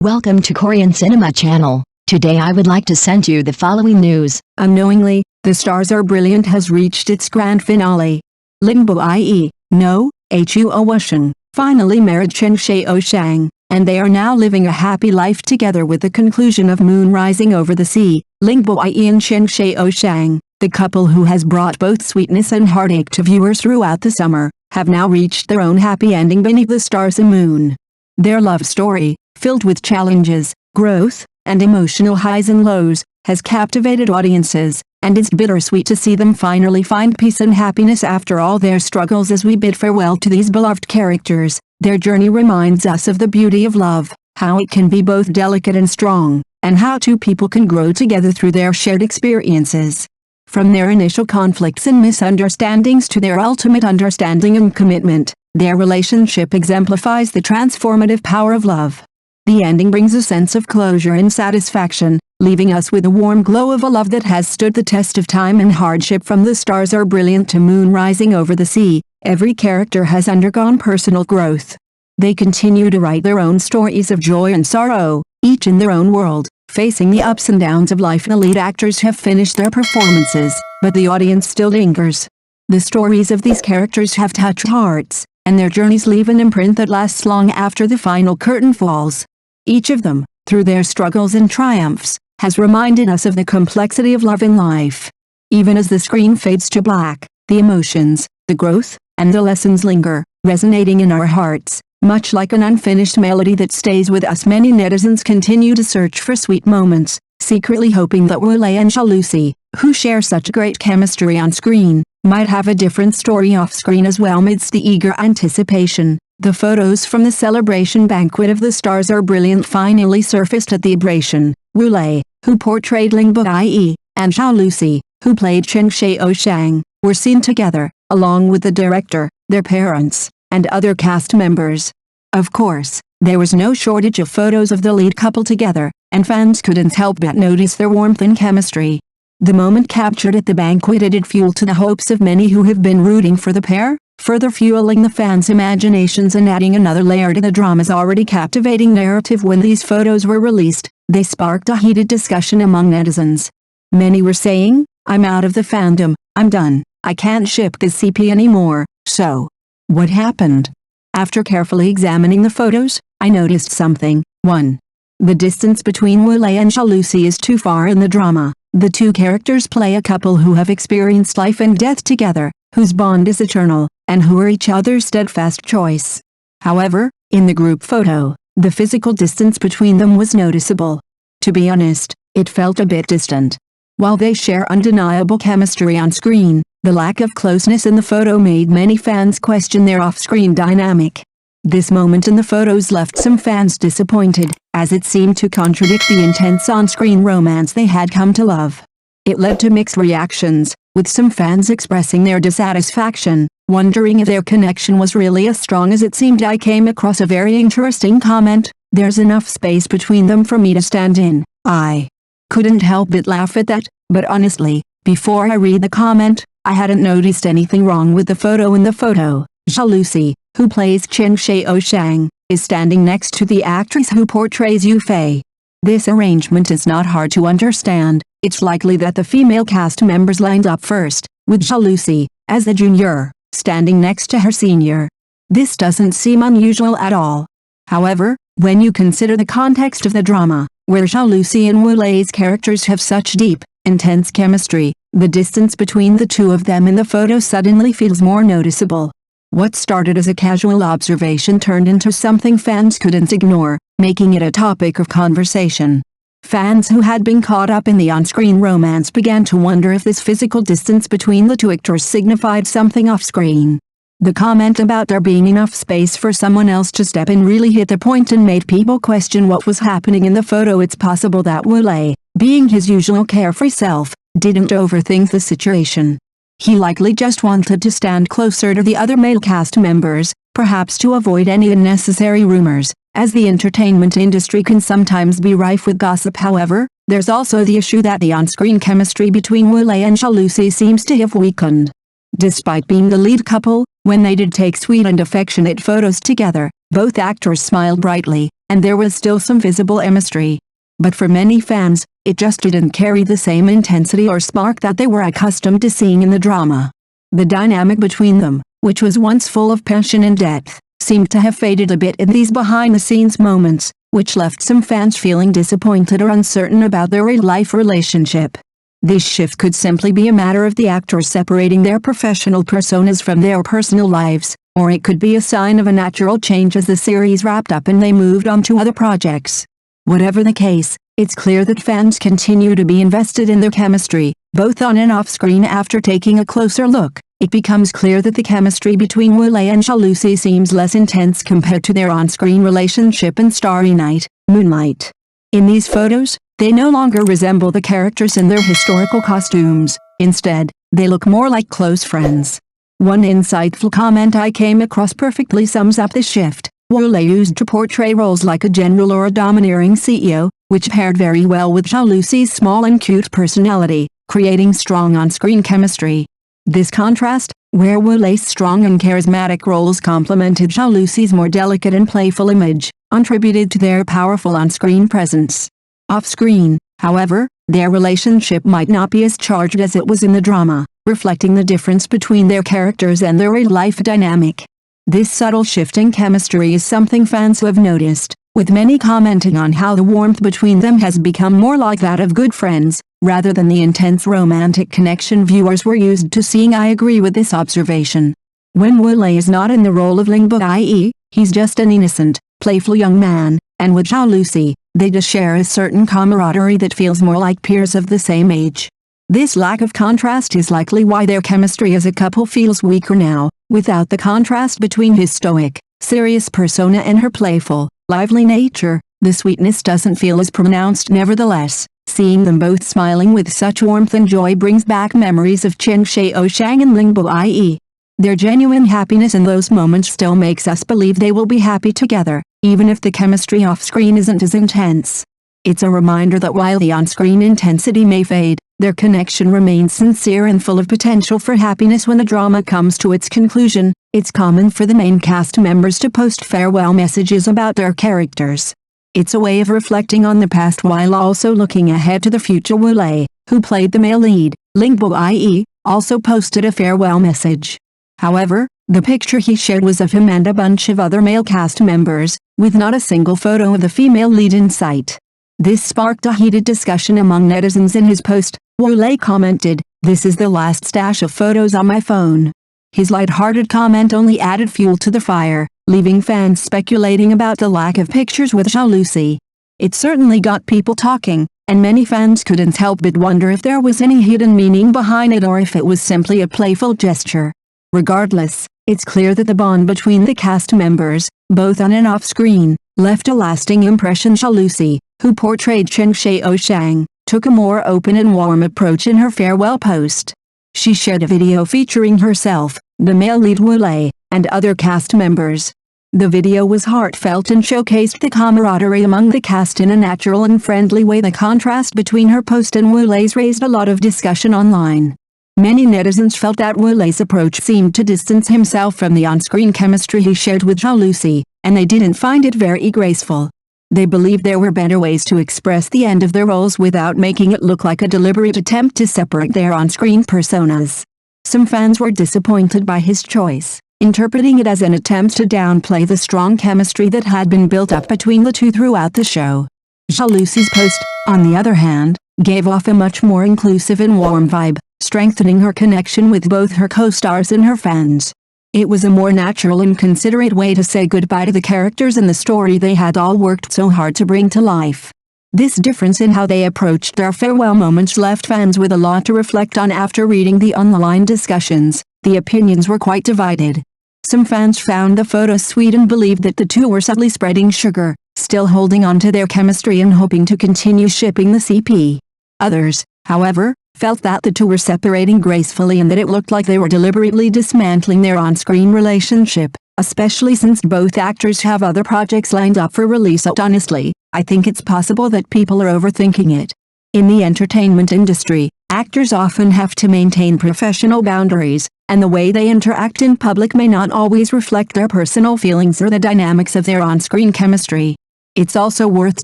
Welcome to Korean Cinema Channel. Today I would like to send you the following news. Unknowingly, The Stars Are Brilliant has reached its grand finale. Lingbo i.e., No, Huo Wusheng, finally married Chen Xiaoshang, and they are now living a happy life together with the conclusion of Moon Rising Over the Sea. Lingbo i.e. and Chen Xiaoshang, the couple who has brought both sweetness and heartache to viewers throughout the summer, have now reached their own happy ending beneath the stars and moon. Their love story, filled with challenges, growth, and emotional highs and lows, has captivated audiences, and it's bittersweet to see them finally find peace and happiness after all their struggles. As we bid farewell to these beloved characters, their journey reminds us of the beauty of love, how it can be both delicate and strong, and how two people can grow together through their shared experiences. From their initial conflicts and misunderstandings to their ultimate understanding and commitment, their relationship exemplifies the transformative power of love. The ending brings a sense of closure and satisfaction, leaving us with a warm glow of a love that has stood the test of time and hardship. From The Stars Are Brilliant to Moon Rising Over the Sea, every character has undergone personal growth. They continue to write their own stories of joy and sorrow, each in their own world, facing the ups and downs of life. The lead actors have finished their performances, but the audience still lingers. The stories of these characters have touched hearts, and their journeys leave an imprint that lasts long after the final curtain falls. Each of them, through their struggles and triumphs, has reminded us of the complexity of love in life. Even as the screen fades to black, the emotions, the growth, and the lessons linger, resonating in our hearts, much like an unfinished melody that stays with us. Many netizens continue to search for sweet moments, secretly hoping that Lei and Zhao Lusi, who share such great chemistry on screen, might have a different story off-screen as well. Amidst the eager anticipation, the photos from the celebration banquet of The Stars Are Brilliant finally surfaced at the celebration. Lei, who portrayed Lingbo i.e., and Zhao Lusi, who played Chen Xiaoshang, were seen together, along with the director, their parents, and other cast members. Of course, there was no shortage of photos of the lead couple together, and fans couldn't help but notice their warmth and chemistry. The moment captured at the banquet added fuel to the hopes of many who have been rooting for the pair, further fueling the fans' imaginations and adding another layer to the drama's already captivating narrative. When these photos were released, they sparked a heated discussion among netizens. Many were saying, "I'm out of the fandom, I'm done, I can't ship this CP anymore." So, what happened? After carefully examining the photos, I noticed something. 1. The distance between Lei and Zhao Lusi is too far in the drama. The two characters play a couple who have experienced life and death together, whose bond is eternal, and who are each other's steadfast choice. However, in the group photo, the physical distance between them was noticeable. To be honest, it felt a bit distant. While they share undeniable chemistry on screen, the lack of closeness in the photo made many fans question their off-screen dynamic. This moment in the photos left some fans disappointed, as it seemed to contradict the intense on-screen romance they had come to love. It led to mixed reactions, with some fans expressing their dissatisfaction, wondering if their connection was really as strong as it seemed. I came across a very interesting comment: "There's enough space between them for me to stand in." I couldn't help but laugh at that, but honestly, before I read the comment, I hadn't noticed anything wrong with the photo. In the photo, Zhao Lusi, who plays Chen Xiaoshang, is standing next to the actress who portrays Yu Fei. This arrangement is not hard to understand. It's likely that the female cast members lined up first, with Zhao Lusi, as the junior, standing next to her senior. This doesn't seem unusual at all. However, when you consider the context of the drama, where Zhao Lusi and Lei's characters have such deep, intense chemistry, the distance between the two of them in the photo suddenly feels more noticeable. What started as a casual observation turned into something fans couldn't ignore, making it a topic of conversation. Fans who had been caught up in the on-screen romance began to wonder if this physical distance between the two actors signified something off-screen. The comment about there being enough space for someone else to step in really hit the point and made people question what was happening in the photo. It's possible that Lei, being his usual carefree self, didn't overthink the situation. He likely just wanted to stand closer to the other male cast members, perhaps to avoid any unnecessary rumors, as the entertainment industry can sometimes be rife with gossip. However, there's also the issue that the on-screen chemistry between Lei and Zhao Lusi seems to have weakened. Despite being the lead couple, when they did take sweet and affectionate photos together, Both actors smiled brightly, and there was still some visible chemistry. But for many fans, it just didn't carry the same intensity or spark that they were accustomed to seeing in the drama. The dynamic between them, which was once full of passion and depth, seemed to have faded a bit in these behind-the-scenes moments, which left some fans feeling disappointed or uncertain about their real-life relationship. This shift could simply be a matter of the actors separating their professional personas from their personal lives, or it could be a sign of a natural change as the series wrapped up and they moved on to other projects. Whatever the case, it's clear that fans continue to be invested in their chemistry, both on and off screen. After taking a closer look, it becomes clear that the chemistry between Lei and Zhao Lusi seems less intense compared to their on-screen relationship in Starry Night, Moonlight. In these photos, they no longer resemble the characters in their historical costumes. Instead, they look more like close friends. One insightful comment I came across perfectly sums up this shift. Lei used to portray roles like a general or a domineering CEO, which paired very well with Zhao Lusi's small and cute personality, creating strong on-screen chemistry. This contrast, where Lei's strong and charismatic roles complemented Zhao Lusi's more delicate and playful image, contributed to their powerful on-screen presence. Off-screen, however, their relationship might not be as charged as it was in the drama, reflecting the difference between their characters and their real-life dynamic. This subtle shift in chemistry is something fans have noticed, with many commenting on how the warmth between them has become more like that of good friends, rather than the intense romantic connection viewers were used to seeing. I agree with this observation. When Lei is not in the role of Lingbo, i.e., he's just an innocent, playful young man, and with Zhao Lusi, they just share a certain camaraderie that feels more like peers of the same age. This lack of contrast is likely why their chemistry as a couple feels weaker now. Without the contrast between his stoic, serious persona and her playful, lively nature, the sweetness doesn't feel as pronounced. Nevertheless, seeing them both smiling with such warmth and joy brings back memories of Chen Xiaoshang and Lingbo, i.e. their genuine happiness in those moments still makes us believe they will be happy together, even if the chemistry off-screen isn't as intense. It's a reminder that while the on-screen intensity may fade, their connection remains sincere and full of potential for happiness. When the drama comes to its conclusion, it's common for the main cast members to post farewell messages about their characters. It's a way of reflecting on the past while also looking ahead to the future. Lei, who played the male lead, Lingbo, i.e., also posted a farewell message. However, the picture he shared was of him and a bunch of other male cast members, with not a single photo of the female lead in sight. This sparked a heated discussion among netizens. In his post, Lei commented, "This is the last stash of photos on my phone." His light-hearted comment only added fuel to the fire, leaving fans speculating about the lack of pictures with Zhao Lusi. It certainly got people talking, and many fans couldn't help but wonder if there was any hidden meaning behind it or if it was simply a playful gesture. Regardless, it's clear that the bond between the cast members, both on and off screen, left a lasting impression. Zhao Lusi, who portrayed Chen Xiaoshang, took a more open and warm approach in her farewell post. She shared a video featuring herself, the male lead Lei, and other cast members. The video was heartfelt and showcased the camaraderie among the cast in a natural and friendly way. The contrast between her post and Lei's raised a lot of discussion online. Many netizens felt that Lei's approach seemed to distance himself from the on-screen chemistry he shared with Zhao Lusi, and they didn't find it very graceful. They believed there were better ways to express the end of their roles without making it look like a deliberate attempt to separate their on-screen personas. Some fans were disappointed by his choice, interpreting it as an attempt to downplay the strong chemistry that had been built up between the two throughout the show. Zhao Lusi's post, on the other hand, gave off a much more inclusive and warm vibe, strengthening her connection with both her co-stars and her fans. It was a more natural and considerate way to say goodbye to the characters and the story they had all worked so hard to bring to life. This difference in how they approached their farewell moments left fans with a lot to reflect on. After reading the online discussions, the opinions were quite divided. Some fans found the photos sweet and believed that the two were subtly spreading sugar, still holding on to their chemistry and hoping to continue shipping the CP. Others, however, felt that the two were separating gracefully and that it looked like they were deliberately dismantling their on-screen relationship, especially since both actors have other projects lined up for release. Honestly, I think it's possible that people are overthinking it. In the entertainment industry, actors often have to maintain professional boundaries, and the way they interact in public may not always reflect their personal feelings or the dynamics of their on-screen chemistry. It's also worth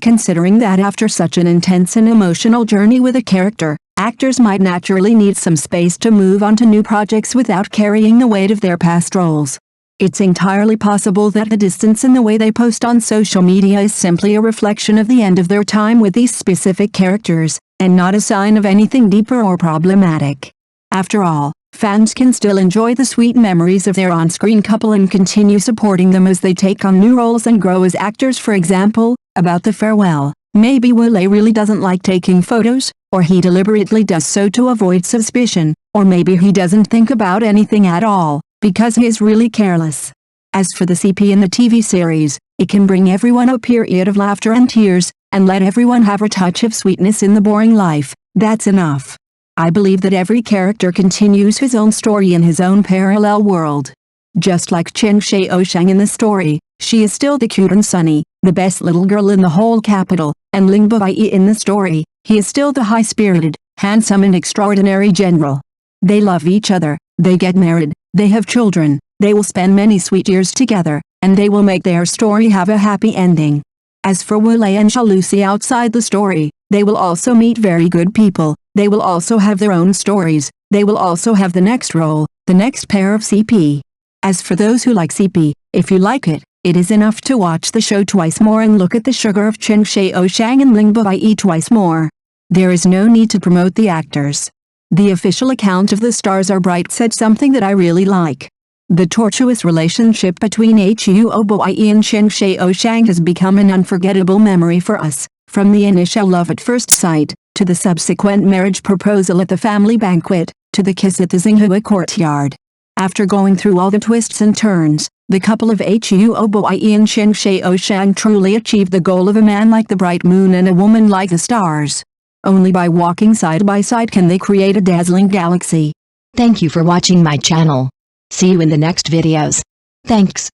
considering that after such an intense and emotional journey with a character, actors might naturally need some space to move on to new projects without carrying the weight of their past roles. It's entirely possible that the distance in the way they post on social media is simply a reflection of the end of their time with these specific characters, and not a sign of anything deeper or problematic. After all, fans can still enjoy the sweet memories of their on-screen couple and continue supporting them as they take on new roles and grow as actors. For example, about the farewell, maybe Will really doesn't like taking photos, or he deliberately does so to avoid suspicion, or maybe he doesn't think about anything at all, because he is really careless. As for the CP in the TV series, it can bring everyone a period of laughter and tears, and let everyone have a touch of sweetness in the boring life. That's enough. I believe that every character continues his own story in his own parallel world. Just like Chen Xiaoshang in the story, she is still the cute and sunny, the best little girl in the whole capital, and Ling Bai in the story, he is still the high-spirited, handsome and extraordinary general. They love each other, they get married, they have children, they will spend many sweet years together, and they will make their story have a happy ending. As for Lei and Zhao Lusi outside the story, they will also meet very good people, they will also have their own stories, they will also have the next role, the next pair of CP. As for those who like CP, if you like it, it is enough to watch the show twice more and look at the sugar of Chen Xiaoshang and Ling Bai twice more. There is no need to promote the actors. The official account of the Stars Are Bright said something that I really like. The tortuous relationship between Huo Bai and Chen Xiaoshang has become an unforgettable memory for us, from the initial love at first sight, to the subsequent marriage proposal at the family banquet, to the kiss at the Xinghua courtyard. After going through all the twists and turns, the couple of Huo Bai and Chen Xiaoshang truly achieved the goal of a man like the bright moon and a woman like the stars. Only by walking side by side can they create a dazzling galaxy. Thank you for watching my channel. See you in the next videos. Thanks.